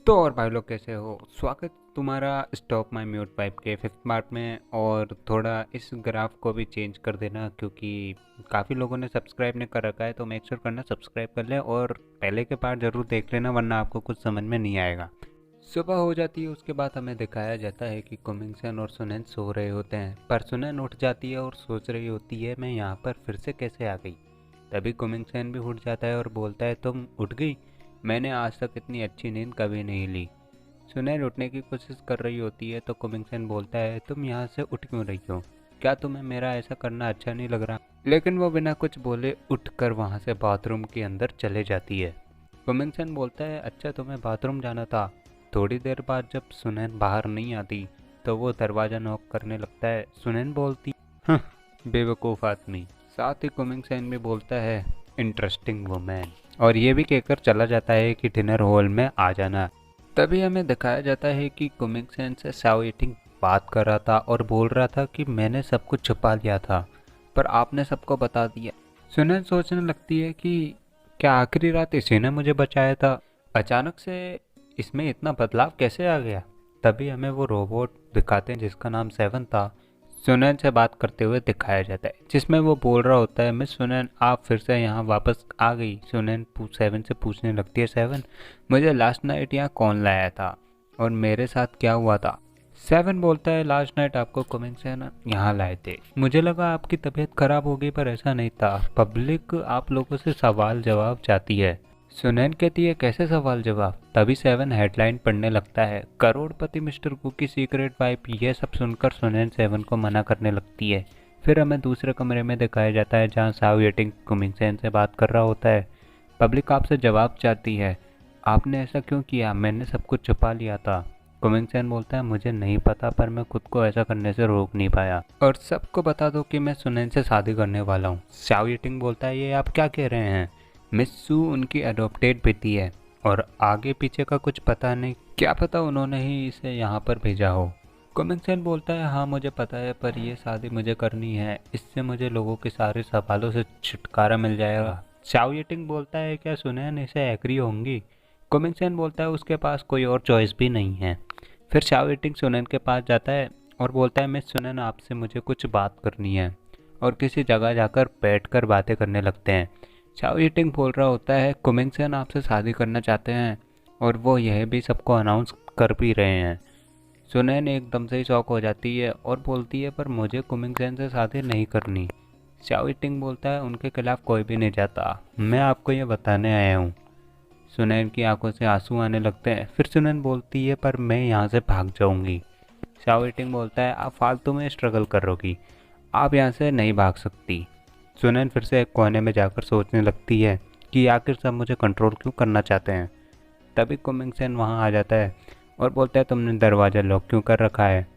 तो और भाई लोग कैसे हो। स्वागत तुम्हारा स्टॉप माय म्यूट पाइप के फिफ्थ पार्ट में। और थोड़ा इस ग्राफ को भी चेंज कर देना क्योंकि काफ़ी लोगों ने सब्सक्राइब नहीं कर रखा है, तो मेक श्योर करना सब्सक्राइब कर ले और पहले के पार्ट ज़रूर देख लेना, वरना आपको कुछ समझ में नहीं आएगा। सुबह हो जाती है, उसके बाद हमें दिखाया जाता है कि कुमिंगसेन और सुनैन सो रहे होते हैं, पर सुनैन उठ जाती है और सोच रही होती है मैं यहाँ पर फिर से कैसे आ गई। तभी कुमिंगसेन भी उठ जाता है और बोलता है तुम उठ गई, मैंने आज तक इतनी अच्छी नींद कभी नहीं ली। सुनैन उठने की कोशिश कर रही होती है तो कुमिंगसेन बोलता है तुम यहाँ से उठ क्यों रही हो, क्या तुम्हें मेरा ऐसा करना अच्छा नहीं लग रहा। लेकिन वो बिना कुछ बोले उठकर वहाँ से बाथरूम के अंदर चले जाती है। कुमिंगसेन बोलता है अच्छा तुम्हें बाथरूम जाना था। थोड़ी देर बाद जब सुनैन बाहर नहीं आती तो वो दरवाज़ा नॉक करने लगता है। सुनैन बोलती "हं, बेवकूफ़ आदमी। साथ ही कुमिंगसेन भी बोलता है इंटरेस्टिंग वुमेन, और ये भी कहकर चला जाता है कि डिनर हॉल में आ जाना। तभी हमें दिखाया जाता है कि कुमिंगसेन से शाओ एटिंग बात कर रहा था और बोल रहा था कि मैंने सब कुछ छुपा लिया था पर आपने सबको बता दिया। सुनैन सोचने लगती है कि क्या आखिरी रात इसी ने मुझे बचाया था, अचानक से इसमें इतना बदलाव कैसे आ गया। तभी हमें वो रोबोट दिखाते हैं जिसका नाम सेवन था, सुनैन से बात करते हुए दिखाया जाता है, जिसमें वो बोल रहा होता है मिस सुनैन आप फिर से यहाँ वापस आ गई। सुनैन सेवन से पूछने लगती है सेवन मुझे लास्ट नाइट यहाँ कौन लाया था और मेरे साथ क्या हुआ था। सेवन बोलता है लास्ट नाइट आपको कुमिंगसेन यहाँ लाए थे, मुझे लगा आपकी तबीयत खराब हो गई पर ऐसा नहीं था, पब्लिक आप लोगों से सवाल जवाब चाहती है। सुनैन कहती है कैसे सवाल जवाब। तभी सेवन हेडलाइन पढ़ने लगता है करोड़पति मिस्टर कू की सीक्रेट वाइफ। ये सब सुनकर सुनैन सेवन को मना करने लगती है। फिर हमें दूसरे कमरे में दिखाया जाता है जहाँ शाओ एटिंग कुमिंगसेन से बात कर रहा होता है। पब्लिक आपसे जवाब चाहती है, आपने ऐसा क्यों किया, मैंने सब कुछ छुपा लिया था। कुमिंगसेन बोलता है मुझे नहीं पता पर मैं खुद को ऐसा करने से रोक नहीं पाया, और सबको बता दो कि मैं सुनैन से शादी करने वाला हूँ। शाओ एटिंग बोलता है ये आप क्या कह रहे हैं, मिस सू उनकी अडॉप्टेड बेटी है और आगे पीछे का कुछ पता नहीं, क्या पता उन्होंने ही इसे यहाँ पर भेजा हो। कुमिंगसेन बोलता है हाँ मुझे पता है पर यह शादी मुझे करनी है, इससे मुझे लोगों के सारे सवालों से छुटकारा मिल जाएगा। शाओ येटिंग बोलता है क्या सुनैन इसे एग्री होंगी। कुमिंगसेन बोलता है उसके पास कोई और चॉइस भी नहीं है। फिर शाओ येटिंग सुनैन के पास जाता है और बोलता है मिस सुनैन आपसे मुझे कुछ बात करनी है, और किसी जगह जाकर बैठकर बातें करने लगते हैं। शाओ येटिंग बोल रहा होता है कुमिंगसेन आपसे शादी करना चाहते हैं और वो यह भी सबको अनाउंस कर भी रहे हैं। सुनैन एकदम से ही शॉक हो जाती है और बोलती है पर मुझे कुमिंगसेन से शादी नहीं करनी। शाओ येटिंग बोलता है उनके खिलाफ कोई भी नहीं जाता, मैं आपको ये बताने आया हूँ। सुनैन की आंखों से आंसू आने लगते हैं। फिर सुनैन बोलती है पर मैं यहाँ से भाग जाऊँगी। शाओ येटिंग बोलता है आप फालतू में स्ट्रगल करोगी, आप यहाँ से नहीं भाग सकती। सुनैन फिर से एक कोने में जाकर सोचने लगती है कि आखिर सब मुझे कंट्रोल क्यों करना चाहते हैं। तभी कुमिंगसेन वहाँ आ जाता है और बोलता है तुमने दरवाज़ा लॉक क्यों कर रखा है,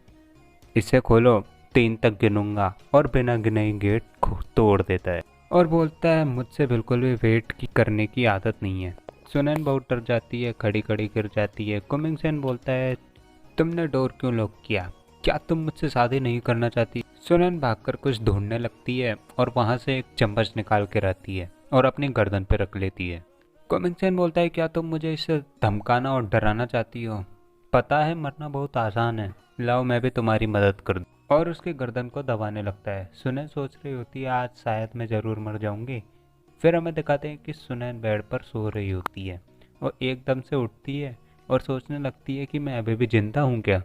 इसे खोलो, 3 तक गिनूंगा, और बिना गिने ही गेट तोड़ देता है और बोलता है मुझसे बिल्कुल भी वेट की करने की आदत नहीं है। सुनैन बहुत डर जाती है, खड़ी खड़ी गिर जाती है। कुमिंगसेन बोलता है तुमने डोर क्यों लॉक किया, क्या तुम मुझसे शादी नहीं करना चाहती। सुनैन भागकर कुछ ढूंढने लगती है और वहां से एक चम्मच निकाल के रखती है और अपनी गर्दन पे रख लेती है। कुमिंगसेन बोलता है क्या तुम मुझे इससे धमकाना और डराना चाहती हो, पता है मरना बहुत आसान है, लाओ मैं भी तुम्हारी मदद कर दूं। और उसकी गर्दन को दबाने लगता है। सुनैन सोच रही होती है आज शायद मैं ज़रूर मर जाऊंगी। फिर हमें दिखाते हैं कि सुनैन बेड पर सो रही होती है और एकदम से उठती है और सोचने लगती है कि मैं अभी भी जिंदा हूँ क्या।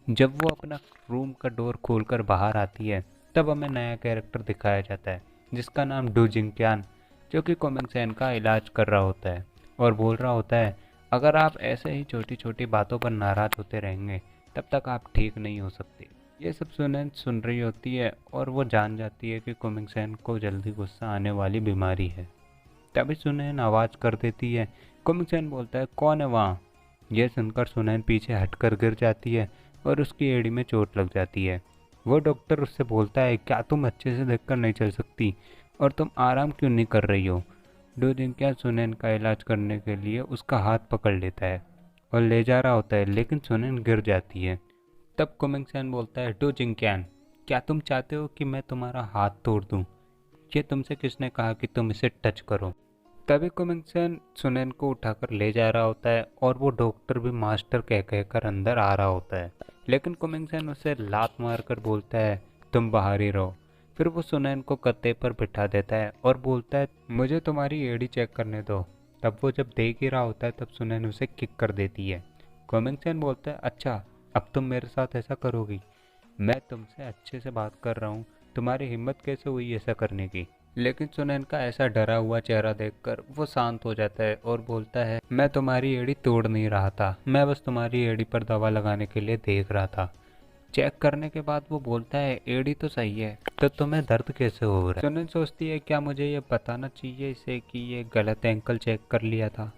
जब वो अपना रूम का डोर खोलकर बाहर आती है तब हमें नया कैरेक्टर दिखाया जाता है जिसका नाम डू जिंगक्यान, जो कि कुमिंगसेन का इलाज कर रहा होता है और बोल रहा होता है अगर आप ऐसे ही छोटी छोटी बातों पर नाराज़ होते रहेंगे तब तक आप ठीक नहीं हो सकते। ये सब सुनैन सुन रही होती है और वो जान जाती है कि कुमिंगसेन को जल्दी गुस्सा आने वाली बीमारी है। तभी सुनैन आवाज़ कर देती है। कुमिंगसेन बोलता है कौन है वहाँ। यह सुनकर सुनैन पीछे हटकर गिर जाती है और उसकी एड़ी में चोट लग जाती है। वो डॉक्टर उससे बोलता है क्या तुम अच्छे से देखकर नहीं चल सकती और तुम आराम क्यों नहीं कर रही हो। डू जिंगक्यान सुनैन का इलाज करने के लिए उसका हाथ पकड़ लेता है और ले जा रहा होता है, लेकिन सुनैन गिर जाती है। तब कुमिंगसेन बोलता है डू जिंगक्यान क्या तुम चाहते हो कि मैं तुम्हारा हाथ तोड़ दूं, ये तुमसे किसने कहा कि तुम इसे टच करो। तभी कुमिंगसन सुनैन को उठाकर ले जा रहा होता है और वो डॉक्टर भी मास्टर कह कहकर अंदर आ रहा होता है, लेकिन कुमिंगसन उसे लात मारकर बोलता है तुम बाहर ही रहो। फिर वो सुनैन को गद्दे पर बिठा देता है और बोलता है मुझे तुम्हारी एड़ी चेक करने दो। तब वो जब देख ही रहा होता है तब सुनैन उसे किक कर देती है। कुमिंगसन बोलता है अच्छा अब तुम मेरे साथ ऐसा करोगी, मैं तुमसे अच्छे से बात कर रहा हूँ, तुम्हारी हिम्मत कैसे हुई ऐसा करने की। लेकिन सुनैन का ऐसा डरा हुआ चेहरा देखकर वो शांत हो जाता है और बोलता है मैं तुम्हारी एड़ी तोड़ नहीं रहा था, मैं बस तुम्हारी एड़ी पर दवा लगाने के लिए देख रहा था। चेक करने के बाद वो बोलता है एड़ी तो सही है, तो तुम्हें दर्द कैसे हो रहा है। सुनैन सोचती है क्या मुझे ये बताना चाहिए इसे कि ये गलत एंकल चेक कर लिया था।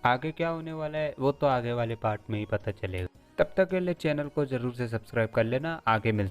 आगे क्या होने वाला है वो तो आगे वाले पार्ट में ही पता चलेगा। तब तक के लिए चैनल को जरूर से सब्सक्राइब कर लेना। आगे मिलते